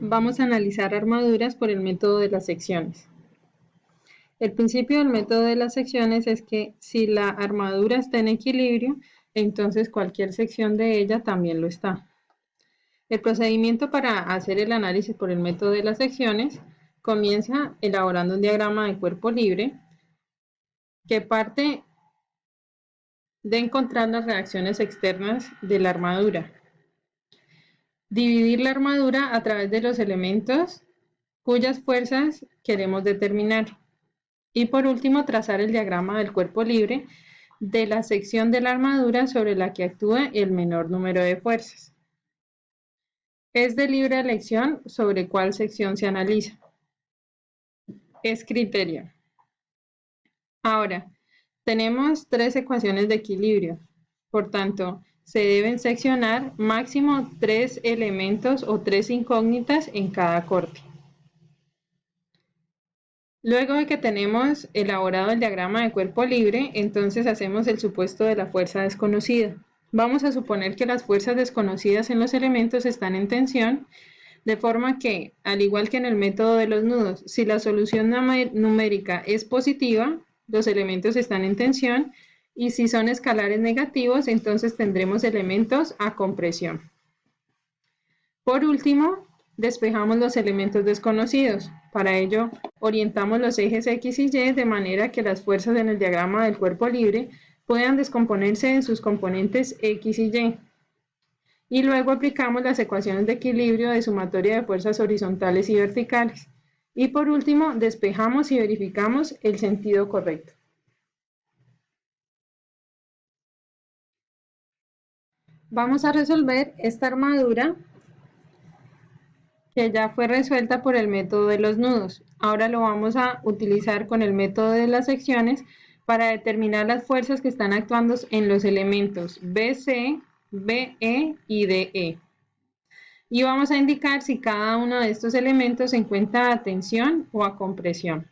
Vamos a analizar armaduras por el método de las secciones. El principio del método de las secciones es que si la armadura está en equilibrio, entonces cualquier sección de ella también lo está. El procedimiento para hacer el análisis por el método de las secciones comienza elaborando un diagrama de cuerpo libre que parte de encontrar las reacciones externas de la armadura. Dividir la armadura a través de los elementos cuyas fuerzas queremos determinar. Y por último, trazar el diagrama del cuerpo libre de la sección de la armadura sobre la que actúa el menor número de fuerzas. Es de libre elección sobre cuál sección se analiza. Es criterio. Ahora, tenemos tres ecuaciones de equilibrio. Por tanto, se deben seccionar máximo 3 elementos o 3 incógnitas en cada corte. Luego de que tenemos elaborado el diagrama de cuerpo libre, entonces hacemos el supuesto de la fuerza desconocida. Vamos a suponer que las fuerzas desconocidas en los elementos están en tensión, de forma que, al igual que en el método de los nudos, si la solución numérica es positiva, los elementos están en tensión, y si son escalares negativos, entonces tendremos elementos a compresión. Por último, despejamos los elementos desconocidos. Para ello, orientamos los ejes X y Y de manera que las fuerzas en el diagrama del cuerpo libre puedan descomponerse en sus componentes X y Y. Y luego aplicamos las ecuaciones de equilibrio de sumatoria de fuerzas horizontales y verticales. Y por último, despejamos y verificamos el sentido correcto. Vamos a resolver esta armadura que ya fue resuelta por el método de los nudos. Ahora lo vamos a utilizar con el método de las secciones para determinar las fuerzas que están actuando en los elementos BC, BE y DE. Y vamos a indicar si cada uno de estos elementos se encuentra a tensión o a compresión.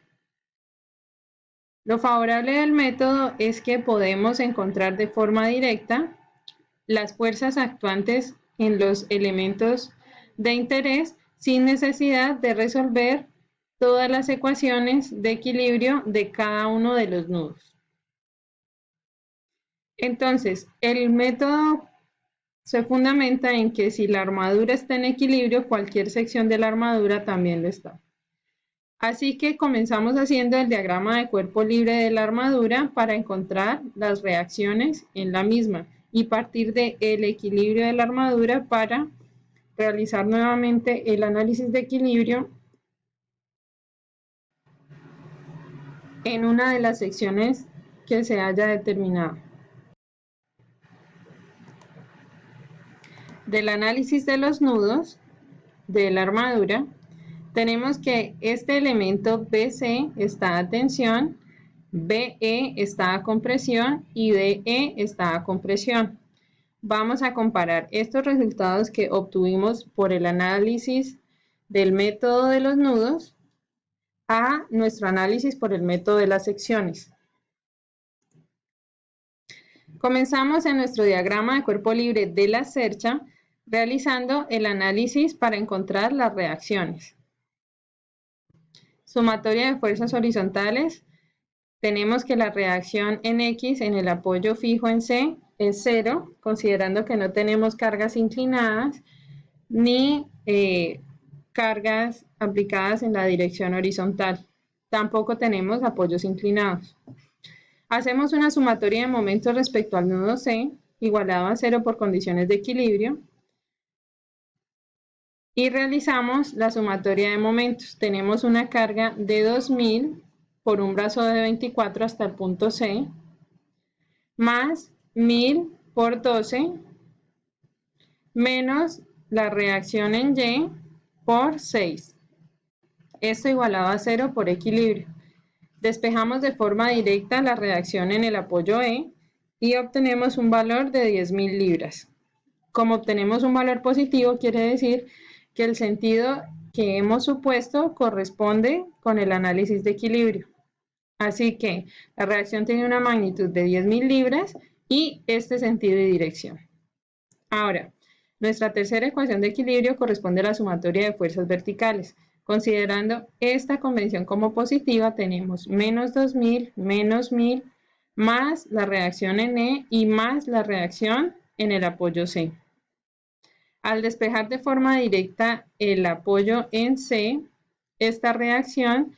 Lo favorable del método es que podemos encontrar de forma directa las fuerzas actuantes en los elementos de interés sin necesidad de resolver todas las ecuaciones de equilibrio de cada uno de los nudos. Entonces, el método se fundamenta en que si la armadura está en equilibrio, cualquier sección de la armadura también lo está. Así que comenzamos haciendo el diagrama de cuerpo libre de la armadura para encontrar las reacciones en la misma y partir del equilibrio de la armadura para realizar nuevamente el análisis de equilibrio en una de las secciones que se haya determinado. Del análisis de los nudos de la armadura, tenemos que este elemento BC está a tensión, BE está a compresión y DE está a compresión. Vamos a comparar estos resultados que obtuvimos por el análisis del método de los nudos a nuestro análisis por el método de las secciones. Comenzamos en nuestro diagrama de cuerpo libre de la cercha realizando el análisis para encontrar las reacciones. Sumatoria de fuerzas horizontales. Tenemos que la reacción en X en el apoyo fijo en C es 0, considerando que no tenemos cargas inclinadas ni cargas aplicadas en la dirección horizontal. Tampoco tenemos apoyos inclinados. Hacemos una sumatoria de momentos respecto al nudo C, igualado a 0 por condiciones de equilibrio. Y realizamos la sumatoria de momentos. Tenemos una carga de 2000 por un brazo de 24 hasta el punto C, más 1000 por 12, menos la reacción en Y por 6. Esto igualado a 0 por equilibrio. Despejamos de forma directa la reacción en el apoyo E y obtenemos un valor de 10.000 libras. Como obtenemos un valor positivo, quiere decir que el sentido que hemos supuesto corresponde con el análisis de equilibrio. Así que la reacción tiene una magnitud de 10.000 libras y este sentido y dirección. Ahora, Nuestra tercera ecuación de equilibrio corresponde a la sumatoria de fuerzas verticales. Considerando esta convención como positiva, tenemos menos 2000, menos 1000, más la reacción en E y más la reacción en el apoyo C. Al despejar de forma directa el apoyo en C, esta reacción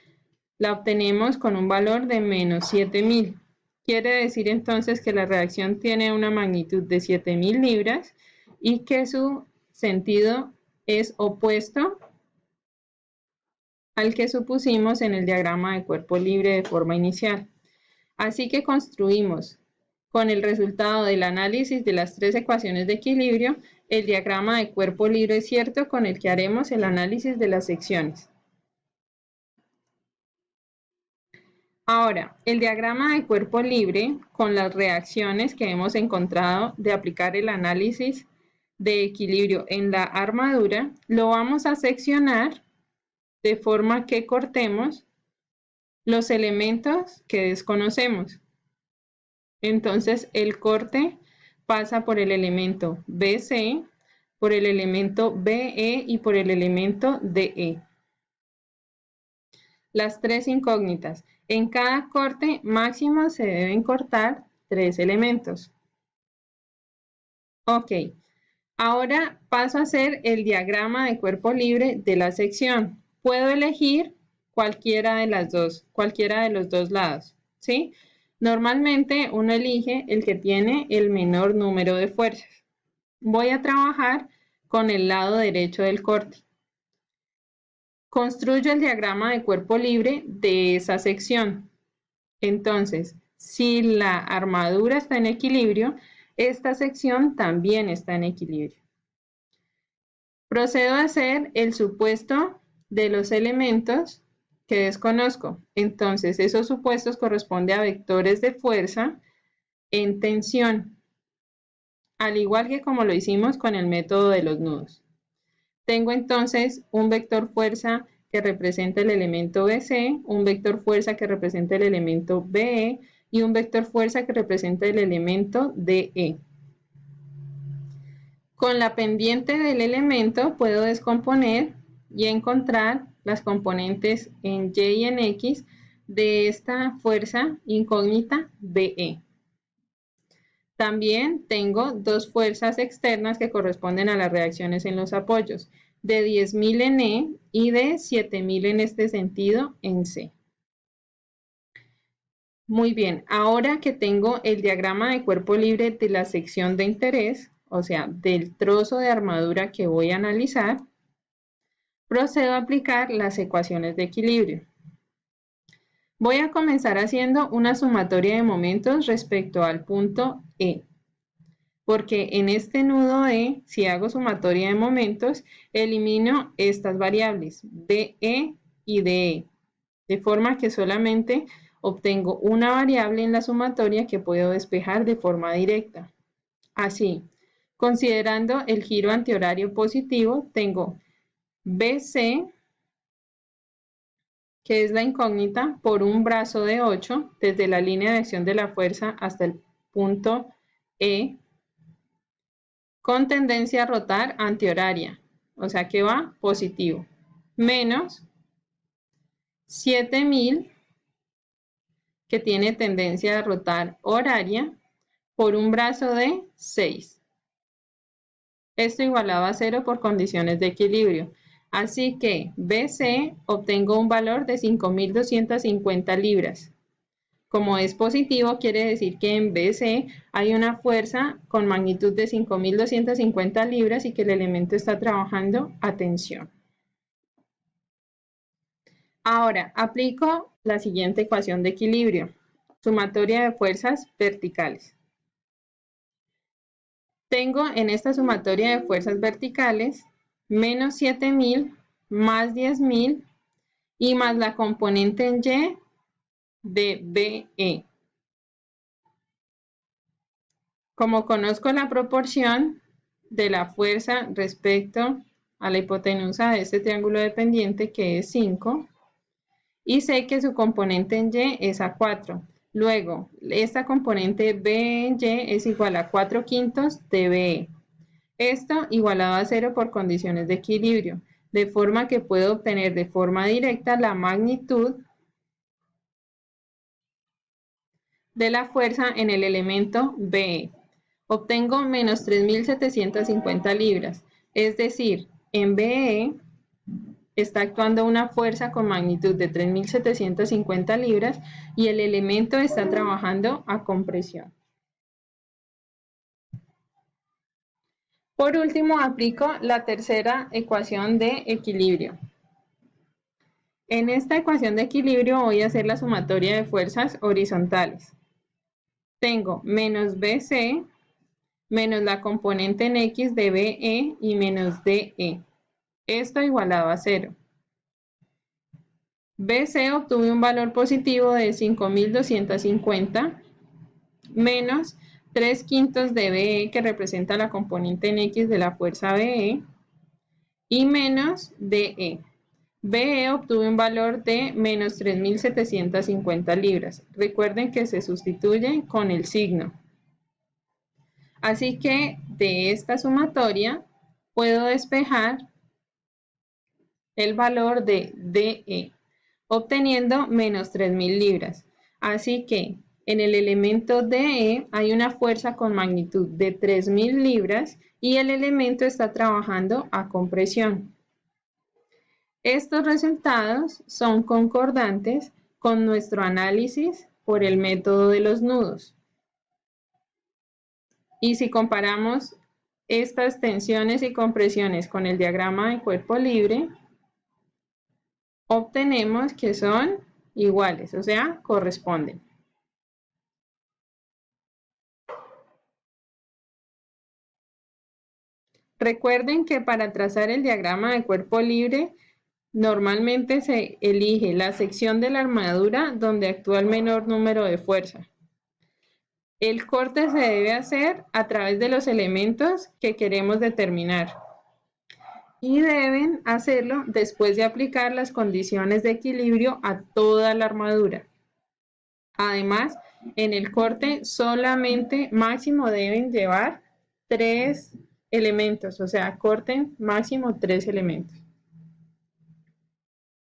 la obtenemos con un valor de menos 7000. Quiere decir entonces que la reacción tiene una magnitud de 7000 libras y que su sentido es opuesto al que supusimos en el diagrama de cuerpo libre de forma inicial. Así que construimos, con el resultado del análisis de las tres ecuaciones de equilibrio, el diagrama de cuerpo libre cierto con el que haremos el análisis de las secciones. Ahora, el diagrama de cuerpo libre con las reacciones que hemos encontrado de aplicar el análisis de equilibrio en la armadura, lo vamos a seccionar de forma que cortemos los elementos que desconocemos. Entonces, el corte pasa por el elemento BC, por el elemento BE y por el elemento DE. Las tres incógnitas. En cada corte máximo se deben cortar 3 elementos. Ok, ahora paso a hacer el diagrama de cuerpo libre de la sección. Puedo elegir cualquiera de los dos lados, ¿sí? Normalmente uno elige el que tiene el menor número de fuerzas. Voy a trabajar con el lado derecho del corte. Construyo el diagrama de cuerpo libre de esa sección. Entonces, si la armadura está en equilibrio, esta sección también está en equilibrio. Procedo a hacer el supuesto de los elementos que desconozco. Entonces, esos supuestos corresponden a vectores de fuerza en tensión, al igual que como lo hicimos con el método de los nudos. Tengo entonces un vector fuerza que representa el elemento BC, un vector fuerza que representa el elemento BE y un vector fuerza que representa el elemento DE. Con la pendiente del elemento puedo descomponer y encontrar las componentes en Y y en X de esta fuerza incógnita BE. También tengo dos fuerzas externas que corresponden a las reacciones en los apoyos, de 10.000 en E y de 7.000 en este sentido en C. Muy bien, ahora que tengo el diagrama de cuerpo libre de la sección de interés, o sea, del trozo de armadura que voy a analizar, procedo a aplicar las ecuaciones de equilibrio. Voy a comenzar haciendo una sumatoria de momentos respecto al punto E. Porque en este nudo E, si hago sumatoria de momentos, elimino estas variables, BE y DE, de forma que solamente obtengo una variable en la sumatoria que puedo despejar de forma directa. Así, considerando el giro antihorario positivo, tengo BC, que es la incógnita, por un brazo de 8, desde la línea de acción de la fuerza hasta el punto E, con tendencia a rotar antihoraria, o sea que va positivo, menos 7000, que tiene tendencia a rotar horaria, por un brazo de 6. Esto igualado a 0 por condiciones de equilibrio. Así que BC obtengo un valor de 5250 libras. Como es positivo, quiere decir que en BC hay una fuerza con magnitud de 5250 libras y que el elemento está trabajando a tensión. Ahora, aplico la siguiente ecuación de equilibrio, sumatoria de fuerzas verticales. Tengo en esta sumatoria de fuerzas verticales menos 7000 más 10.000 y más la componente en Y de BE. Como conozco la proporción de la fuerza respecto a la hipotenusa de este triángulo dependiente, que es 5, y sé que su componente en Y es a 4. Luego, esta componente BE en Y es igual a 4/5 de BE. Esto igualado a 0 por condiciones de equilibrio, de forma que puedo obtener de forma directa la magnitud de la fuerza en el elemento BE. Obtengo menos 3.750 libras, es decir, en BE está actuando una fuerza con magnitud de 3.750 libras y el elemento está trabajando a compresión. Por último, aplico la tercera ecuación de equilibrio. En esta ecuación de equilibrio voy a hacer la sumatoria de fuerzas horizontales. Tengo menos BC menos la componente en X de BE y menos DE. Esto igualado a 0. BC obtuve un valor positivo de 5.250 menos 3/5 de BE, que representa la componente en X de la fuerza BE, y menos DE. BE obtuve un valor de menos 3.750 libras. Recuerden que se sustituye con el signo. Así que de esta sumatoria puedo despejar el valor de DE, obteniendo menos 3.000 libras. Así que en el elemento DE hay una fuerza con magnitud de 3.000 libras y el elemento está trabajando a compresión. Estos resultados son concordantes con nuestro análisis por el método de los nudos. Y si comparamos estas tensiones y compresiones con el diagrama de cuerpo libre, obtenemos que son iguales, o sea, corresponden. Recuerden que para trazar el diagrama de cuerpo libre, normalmente se elige la sección de la armadura donde actúa el menor número de fuerza. El corte se debe hacer a través de los elementos que queremos determinar. Y deben hacerlo después de aplicar las condiciones de equilibrio a toda la armadura. Además, en el corte solamente máximo deben llevar 3 elementos, o sea, corten máximo 3 elementos.